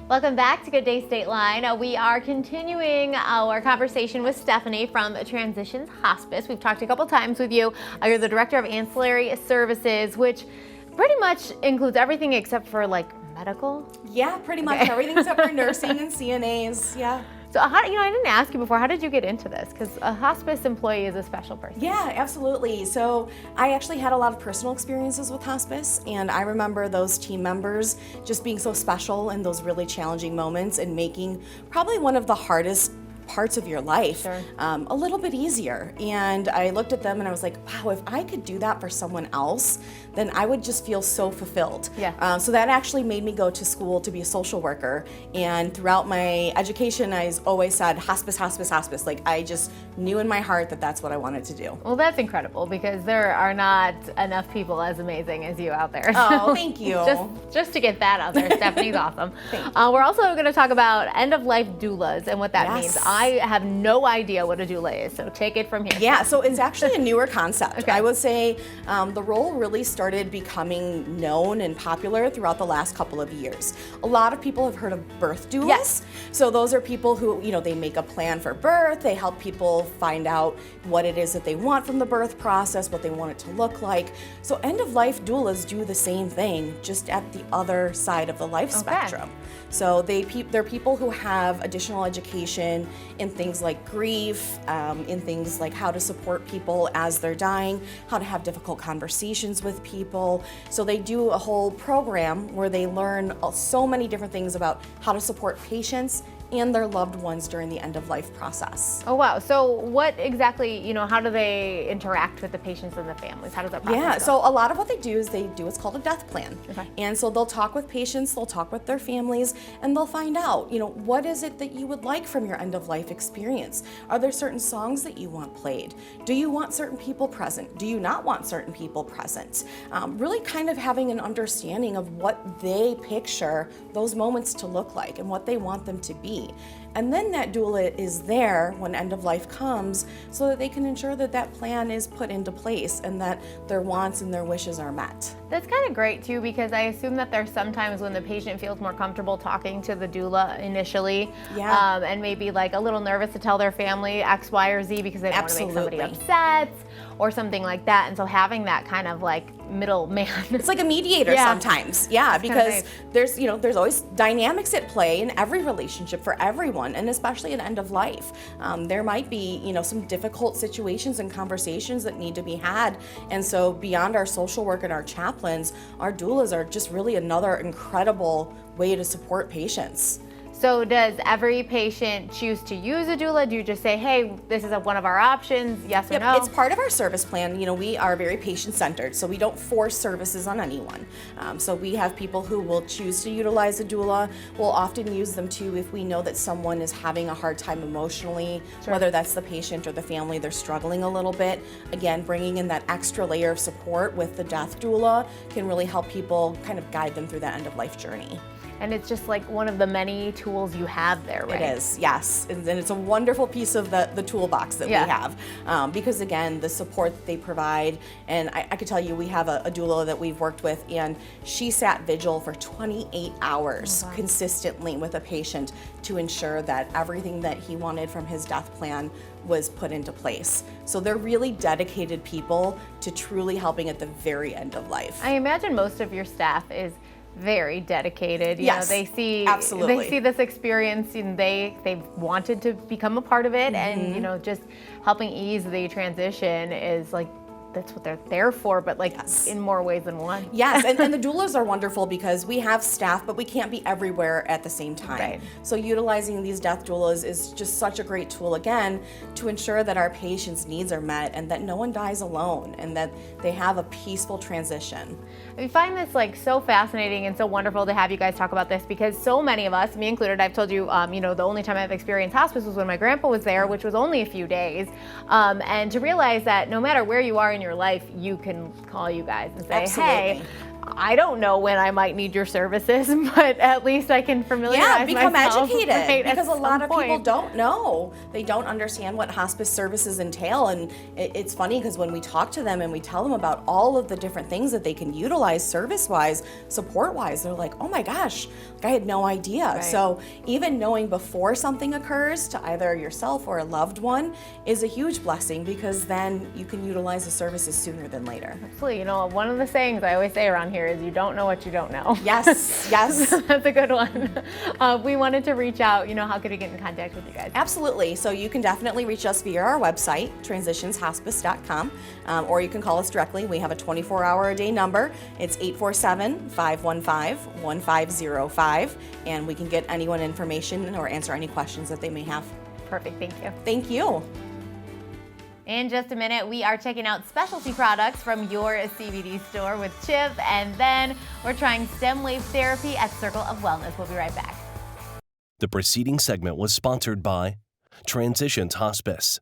Welcome back to Good Day State Line. We are continuing our conversation with Stephanie from Transitions Hospice. We've talked a couple times with you. You're the Director of Ancillary Services, which pretty much includes everything except for like medical. Yeah, pretty much everything except for nursing and CNAs. Yeah. So I didn't ask you before, how did you get into this? Because a hospice employee is a special person. Yeah, absolutely. So I actually had a lot of personal experiences with hospice, and I remember those team members just being so special in those really challenging moments and making probably one of the hardest parts of your life a little bit easier. And I looked at them and I was like, wow, if I could do that for someone else, then I would just feel so fulfilled. Yeah. So that actually made me go to school to be a social worker. And throughout my education, I always said hospice, hospice, hospice. Like I just knew in my heart that that's what I wanted to do. Well, that's incredible because there are not enough people as amazing as you out there. Oh, thank you. Just to get that out there, Stephanie's awesome. We're also going to talk about end-of-life doulas and what that means. I have no idea what a doula is, so take it from here. Yeah, so it's actually a newer concept. Okay. I would say the role really started becoming known and popular throughout the last couple of years. A lot of people have heard of birth doulas. Yes. So those are people who, they make a plan for birth, they help people find out what it is that they want from the birth process, what they want it to look like. So end-of-life doulas do the same thing, just at the other side of the life spectrum. So they're people who have additional education in things like grief, in things like how to support people as they're dying, how to have difficult conversations with people. So they do a whole program where they learn so many different things about how to support patients and their loved ones during the end-of-life process. Oh, wow. So what exactly, how do they interact with the patients and the families? How does that process go? So a lot of what they do is they do what's called a death plan. Okay. And so they'll talk with patients, they'll talk with their families, and they'll find out, what is it that you would like from your end-of-life experience? Are there certain songs that you want played? Do you want certain people present? Do you not want certain people present? Really kind of having an understanding of what they picture those moments to look like and what they want them to be. And then that doula is there when end of life comes so that they can ensure that that plan is put into place and that their wants and their wishes are met. That's kind of great too, because I assume that there's sometimes when the patient feels more comfortable talking to the doula initially, and maybe like a little nervous to tell their family X, Y, or Z because they don't want to make somebody upset or something like that. And so having that kind of like middle man. It's like a mediator sometimes. Yeah, because there's always dynamics at play in every relationship for everyone, and especially at end of life. There might be, some difficult situations and conversations that need to be had. And so beyond our social work and our chaplains, our doulas are just really another incredible way to support patients. So does every patient choose to use a doula? Do you just say, hey, this is one of our options, yes or no? It's part of our service plan. We are very patient-centered, so we don't force services on anyone. So we have people who will choose to utilize a doula. We'll often use them too if we know that someone is having a hard time emotionally, whether that's the patient or the family, they're struggling a little bit. Again, bringing in that extra layer of support with the death doula can really help people kind of guide them through that end-of-life journey. And it's just like one of the many tools you have there, right? It is, yes. And it's a wonderful piece of the toolbox that we have. Because again, the support that they provide, and I could tell you we have a doula that we've worked with, and she sat vigil for 28 hours consistently with a patient to ensure that everything that he wanted from his death plan was put into place. So they're really dedicated people to truly helping at the very end of life. I imagine most of your staff is very dedicated. Yes, they see this experience and they've wanted to become a part of it, and just helping ease the transition is like that's what they're there for, but like in more ways than one. Yes, and the doulas are wonderful because we have staff, but we can't be everywhere at the same time. Right. So utilizing these death doulas is just such a great tool, again, to ensure that our patients' needs are met and that no one dies alone and that they have a peaceful transition. I find this like so fascinating and so wonderful to have you guys talk about this, because so many of us, me included, I've told you, the only time I've experienced hospice was when my grandpa was there, which was only a few days. And to realize that no matter where you are in your life, you can call you guys and say, hey, I don't know when I might need your services, but at least I can familiarize become myself. educated, Right, because a lot of people point. don't know. They don't understand what hospice services entail, and it's funny because when we talk to them and we tell them about all of the different things that they can utilize service-wise, support-wise, they're like, oh my gosh, like I had no idea. Right. So even knowing before something occurs to either yourself or a loved one is a huge blessing, because then you can utilize the services sooner than later. Absolutely. You know, one of the sayings I always say around here is you don't know what you don't know. Yes, yes. That's a good one. We wanted to reach out, how could we get in contact with you guys? Absolutely. So you can definitely reach us via our website, transitionshospice.com, or you can call us directly. We have a 24-hour-a-day number. It's 847-515-1505, and we can get anyone information or answer any questions that they may have. Perfect. Thank you. Thank you. In just a minute, we are checking out specialty products from your CBD store with Chip, and then we're trying stem wave therapy at Circle of Wellness. We'll be right back. The preceding segment was sponsored by Transitions Hospice.